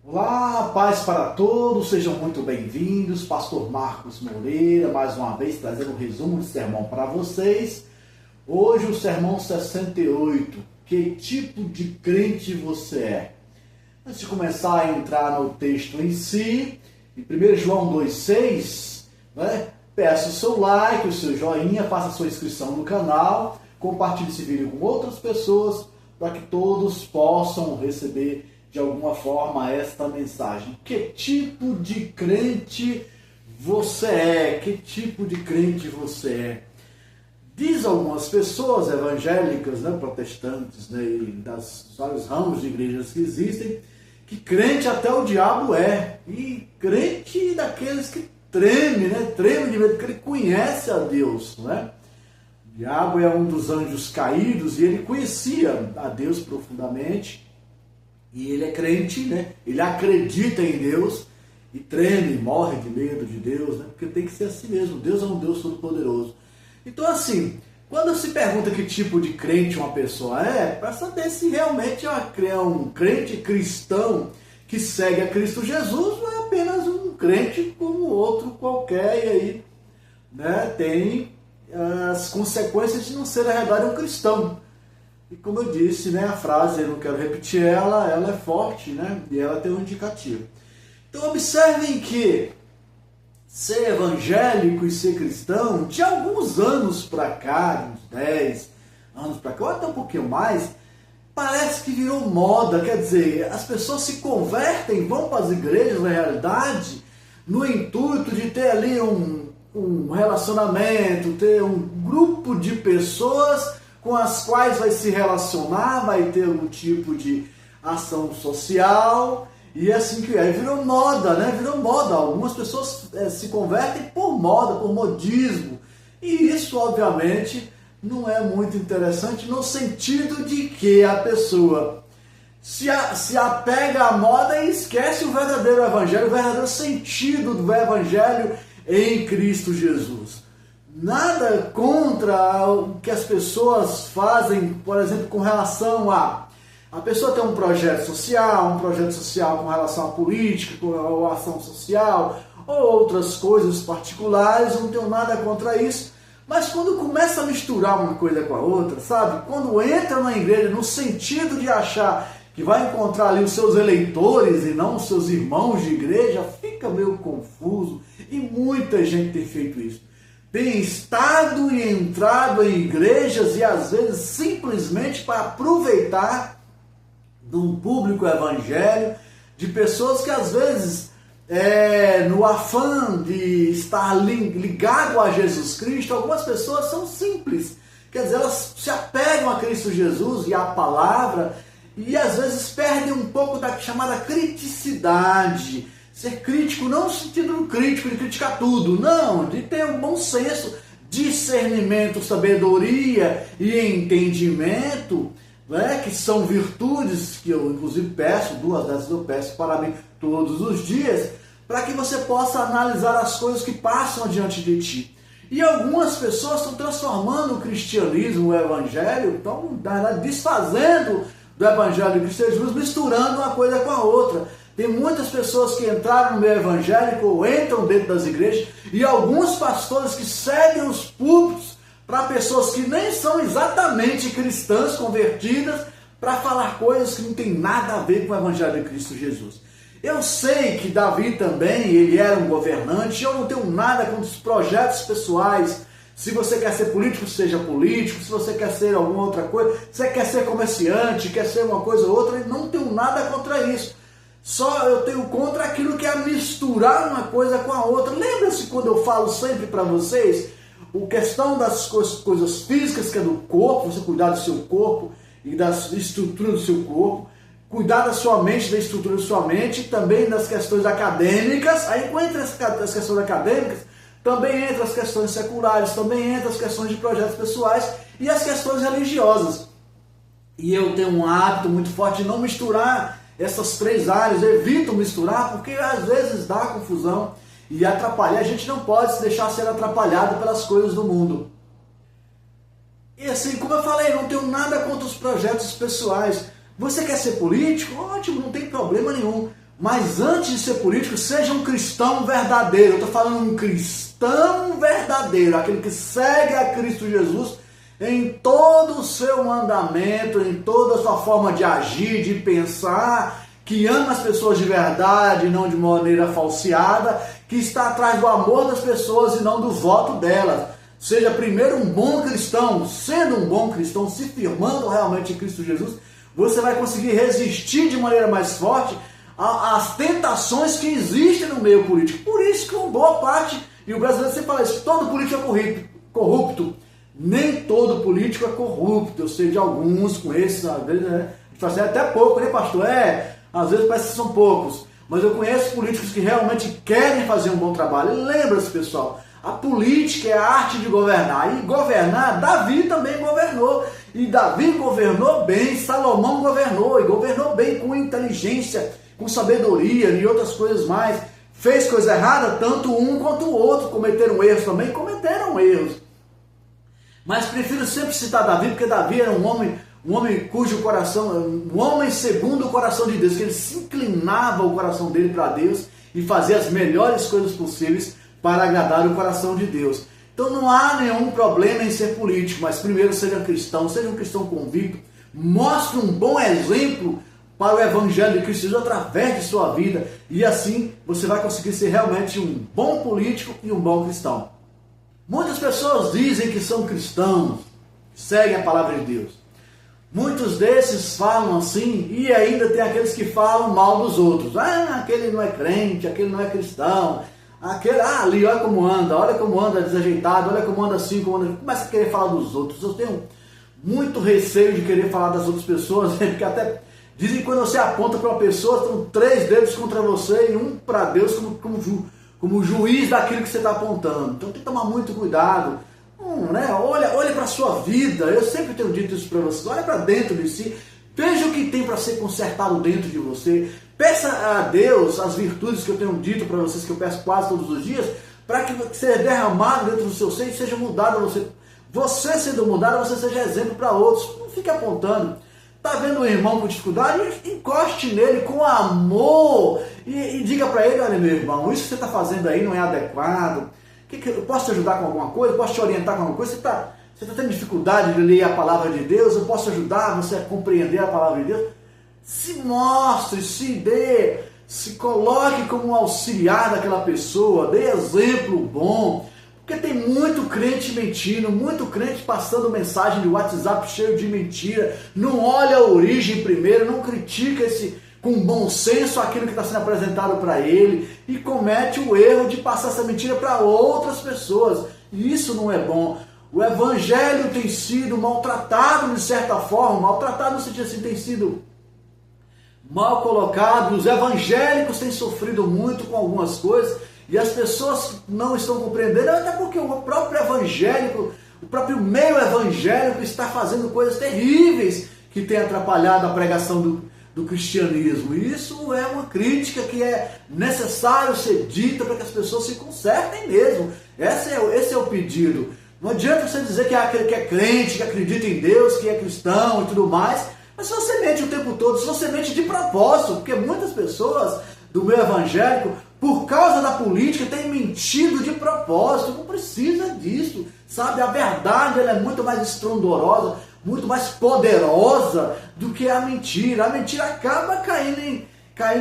Olá, paz para todos, sejam muito bem-vindos. Pastor Marcos Moreira, mais uma vez trazendo um resumo de sermão para vocês. Hoje o sermão 68, que tipo de crente você é? Antes de começar a entrar no texto em si, em 1 João 2,6, peço o seu like, o seu joinha, faça a sua inscrição no canal, compartilhe esse vídeo com outras pessoas, para que todos possam receber de alguma forma esta mensagem. Que tipo de crente você é? Que tipo de crente você é? Diz algumas pessoas evangélicas, protestantes, e dos vários ramos de igrejas que existem, que crente até o diabo é. E crente daqueles que treme de medo, porque ele conhece a Deus, O diabo é um dos anjos caídos e ele conhecia a Deus profundamente. E ele é crente, Ele acredita em Deus e treme, morre de medo de Deus, Porque tem que ser assim mesmo. Deus é um Deus todo-poderoso. Então, assim, quando se pergunta que tipo de crente uma pessoa é, para saber se realmente é um crente cristão que segue a Cristo Jesus ou é apenas um crente como outro qualquer, e aí tem as consequências de não ser, na verdade, um cristão. E como eu disse, a frase, eu não quero repetir ela é forte, E ela tem um indicativo. Então observem que ser evangélico e ser cristão, de alguns anos para cá, uns 10 anos para cá, ou até um pouquinho mais, parece que virou moda. Quer dizer, as pessoas se convertem, vão para as igrejas, na realidade, no intuito de ter ali um relacionamento, ter um grupo de pessoas com as quais vai se relacionar, vai ter algum tipo de ação social, e assim que é. Virou moda, Virou moda. Algumas pessoas se convertem por moda, por modismo, e isso, obviamente, não é muito interessante no sentido de que a pessoa se apega à moda e esquece o verdadeiro evangelho, o verdadeiro sentido do evangelho em Cristo Jesus. Nada contra o que as pessoas fazem, por exemplo, com relação a pessoa ter um projeto social com relação à política, com a ação social, ou outras coisas particulares, não tenho nada contra isso. Mas quando começa a misturar uma coisa com a outra, Quando entra na igreja no sentido de achar que vai encontrar ali os seus eleitores e não os seus irmãos de igreja, fica meio confuso, e muita gente tem feito isso. Tem estado e entrado em igrejas e às vezes simplesmente para aproveitar de um público evangélico, de pessoas que às vezes, no afã de estar ligado a Jesus Cristo, algumas pessoas são simples. Quer dizer, elas se apegam a Cristo Jesus e à palavra e às vezes perdem um pouco da chamada criticidade. Ser crítico não no sentido crítico de criticar tudo, não, de ter um bom senso, discernimento, sabedoria e entendimento, que são virtudes que eu inclusive peço, 2 dessas eu peço para mim todos os dias, para que você possa analisar as coisas que passam diante de ti. E algumas pessoas estão transformando o cristianismo, o evangelho, estão desfazendo do evangelho de Cristo Jesus, misturando uma coisa com a outra. Tem muitas pessoas que entraram no meio evangélico ou entram dentro das igrejas, e alguns pastores que seguem os púlpitos para pessoas que nem são exatamente cristãs convertidas, para falar coisas que não tem nada a ver com o evangelho de Cristo Jesus. Eu sei que Davi também, ele era um governante, eu não tenho nada contra os projetos pessoais. Se você quer ser político, seja político. Se você quer ser alguma outra coisa, se você quer ser comerciante, quer ser uma coisa ou outra, eu não tenho nada contra isso. Só eu tenho contra aquilo que é misturar uma coisa com a outra. Lembra-se quando eu falo sempre para vocês, a questão das coisas físicas, que é do corpo, você cuidar do seu corpo e da estrutura do seu corpo, cuidar da sua mente, da estrutura da sua mente, e também das questões acadêmicas. Aí entre as questões acadêmicas, também entra as questões seculares, também entra as questões de projetos pessoais e as questões religiosas. E eu tenho um hábito muito forte de não misturar essas 3 áreas, eu evito misturar, porque às vezes dá confusão e atrapalha. A gente não pode se deixar ser atrapalhado pelas coisas do mundo. E assim, como eu falei, não tenho nada contra os projetos pessoais. Você quer ser político? Ótimo, não tem problema nenhum. Mas antes de ser político, seja um cristão verdadeiro. Eu estou falando um cristão verdadeiro, aquele que segue a Cristo Jesus em todo o seu mandamento, em toda a sua forma de agir, de pensar, que ama as pessoas de verdade, não de maneira falseada, que está atrás do amor das pessoas e não do voto delas. Seja primeiro um bom cristão. Sendo um bom cristão, se firmando realmente em Cristo Jesus, você vai conseguir resistir de maneira mais forte às tentações que existem no meio político. Por isso que uma boa parte, e o brasileiro sempre fala isso, todo político é corrupto. Nem todo político é corrupto. Eu sei de alguns, conheço, às vezes, né? A gente fala assim, até pouco, né, pastor? Às vezes parece que são poucos. Mas eu conheço políticos que realmente querem fazer um bom trabalho. E lembra-se, pessoal, a política é a arte de governar. E governar, Davi também governou. E Davi governou bem, Salomão governou. E governou bem com inteligência, com sabedoria e outras coisas mais. Fez coisa errada, tanto um quanto o outro. Cometeram erros também, cometeram erros. Mas prefiro sempre citar Davi, porque Davi era um homem cujo coração, um homem segundo o coração de Deus, que ele se inclinava o coração dele para Deus e fazia as melhores coisas possíveis para agradar o coração de Deus. Então não há nenhum problema em ser político, mas primeiro seja um cristão convicto, mostre um bom exemplo para o Evangelho de Cristo Jesus através de sua vida, e assim você vai conseguir ser realmente um bom político e um bom cristão. Muitas pessoas dizem que são cristãos, seguem a palavra de Deus. Muitos desses falam assim, e ainda tem aqueles que falam mal dos outros. Aquele não é crente, aquele não é cristão, aquele, ali, olha como anda desajeitado, olha como anda assim, como anda. Começa a querer falar dos outros. Eu tenho muito receio de querer falar das outras pessoas, porque até dizem que quando você aponta para uma pessoa, estão 3 dedos contra você e um para Deus como juiz daquilo que você está apontando. Então tem que tomar muito cuidado. Olha para a sua vida. Eu sempre tenho dito isso para vocês. Olha para dentro de si. Veja o que tem para ser consertado dentro de você. Peça a Deus as virtudes que eu tenho dito para vocês, que eu peço quase todos os dias, para que seja derramado dentro do seu seio e seja mudado. Você sendo mudado, você seja exemplo para outros. Não fique apontando. Está vendo um irmão com dificuldade? Encoste nele com amor e diga para ele: olha, meu irmão, isso que você está fazendo aí não é adequado. Eu posso te ajudar com alguma coisa? Posso te orientar com alguma coisa? Você está tendo dificuldade de ler a palavra de Deus? Eu posso ajudar você a compreender a palavra de Deus? Se mostre, se coloque como um auxiliar daquela pessoa, dê exemplo bom. Porque tem muito crente mentindo, muito crente passando mensagem de WhatsApp cheio de mentira, não olha a origem primeiro, não critica com bom senso aquilo que está sendo apresentado para ele e comete o erro de passar essa mentira para outras pessoas. E isso não é bom. O evangelho tem sido maltratado de certa forma, maltratado no sentido assim, tem sido mal colocado. Os evangélicos têm sofrido muito com algumas coisas e as pessoas não estão compreendendo, até porque o próprio evangélico, o próprio meio evangélico está fazendo coisas terríveis que têm atrapalhado a pregação do cristianismo. E isso é uma crítica que é necessário ser dita para que as pessoas se consertem mesmo. Esse é o pedido. Não adianta você dizer que é aquele que é crente, que acredita em Deus, que é cristão e tudo mais, mas se você mente o tempo todo, se você mente de propósito, porque muitas pessoas do meio evangélico, por causa da política, têm mentido de propósito. Não precisa disso, sabe? A verdade ela é muito mais estrondorosa, muito mais poderosa do que a mentira. A mentira acaba caindo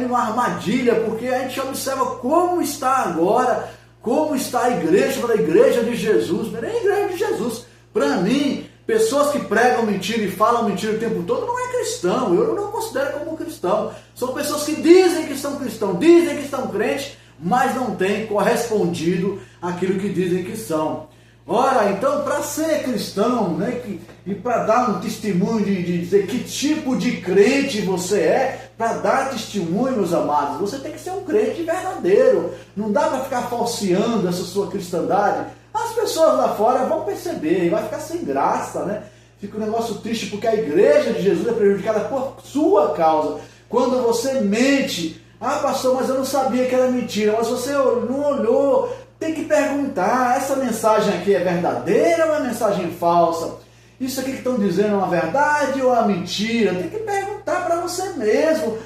numa armadilha, porque a gente observa como está agora, como está a igreja de Jesus. Não é nem a igreja de Jesus. Para mim, pessoas que pregam mentira e falam mentira o tempo todo não é cristão. Eu não considero como cristão. São pessoas que dizem que são cristãos, dizem que estão crentes, mas não têm correspondido àquilo que dizem que são. Ora, então, para ser cristão, né, e para dar um testemunho de dizer que tipo de crente você é, para dar testemunho, meus amados, você tem que ser um crente verdadeiro. Não dá para ficar falseando essa sua cristandade. As pessoas lá fora vão perceber e vai ficar sem graça, né? Fica um negócio triste porque a igreja de Jesus é prejudicada por sua causa. Quando você mente, pastor, mas eu não sabia que era mentira, mas você não olhou. Tem que perguntar, essa mensagem aqui é verdadeira ou é mensagem falsa? Isso aqui que estão dizendo é uma verdade ou é uma mentira? Tem que perguntar para você mesmo.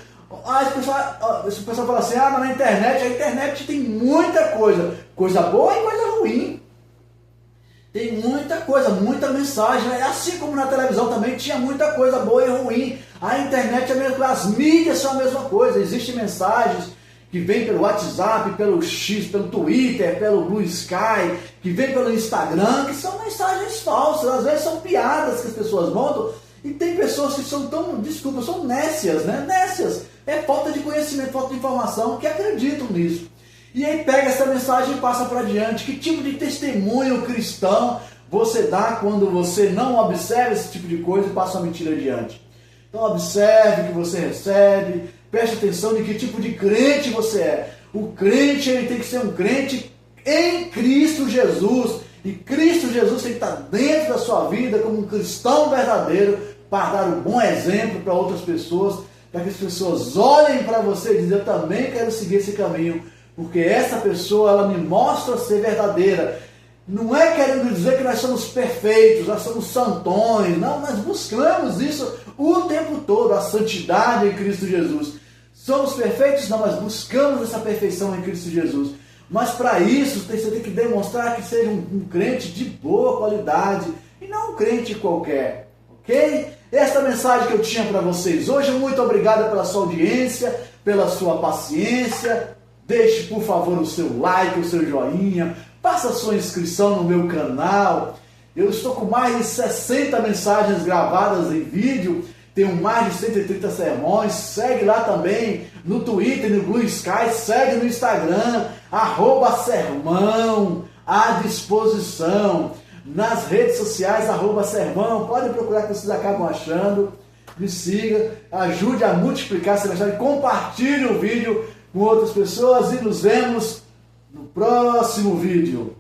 Aí o pessoal fala assim, mas na internet, a internet tem muita coisa. Coisa boa e coisa ruim. Tem muita coisa, muita mensagem. Assim como na televisão também tinha muita coisa boa e ruim. A internet é a mesma coisa, as mídias são a mesma coisa. Existem mensagens que vêm pelo WhatsApp, pelo X, pelo Twitter, pelo Blue Sky, que vêm pelo Instagram, que são mensagens falsas. Às vezes são piadas que as pessoas montam. E tem pessoas que são tão, desculpa, são nécias, né? Nécias. É falta de conhecimento, falta de informação, que acreditam nisso. E aí pega essa mensagem e passa para adiante. Que tipo de testemunho cristão você dá quando você não observa esse tipo de coisa e passa uma mentira adiante? Então observe o que você recebe, preste atenção de que tipo de crente você é. O crente ele tem que ser um crente em Cristo Jesus. E Cristo Jesus tem que estar dentro da sua vida como um cristão verdadeiro para dar um bom exemplo para outras pessoas, para que as pessoas olhem para você e dizem, eu também quero seguir esse caminho, porque essa pessoa ela me mostra ser verdadeira. Não é querendo dizer que nós somos perfeitos, nós somos santões, não, nós buscamos isso o tempo todo, a santidade em Cristo Jesus. Somos perfeitos? Não, mas buscamos essa perfeição em Cristo Jesus. Mas para isso você tem que demonstrar que seja um crente de boa qualidade e não um crente qualquer, ok? Esta mensagem que eu tinha para vocês hoje, muito obrigado pela sua audiência, pela sua paciência. Deixe por favor o seu like, o seu joinha, faça a sua inscrição no meu canal. Eu estou com mais de 60 mensagens gravadas em vídeo, tenho mais de 130 sermões. Segue lá também no Twitter, no Blue Sky, segue no Instagram, @sermão, à disposição. Nas redes sociais, @sermão, pode procurar que vocês acabam achando. Me siga, ajude a multiplicar essa mensagem, compartilhe o vídeo com outras pessoas e nos vemos no próximo vídeo.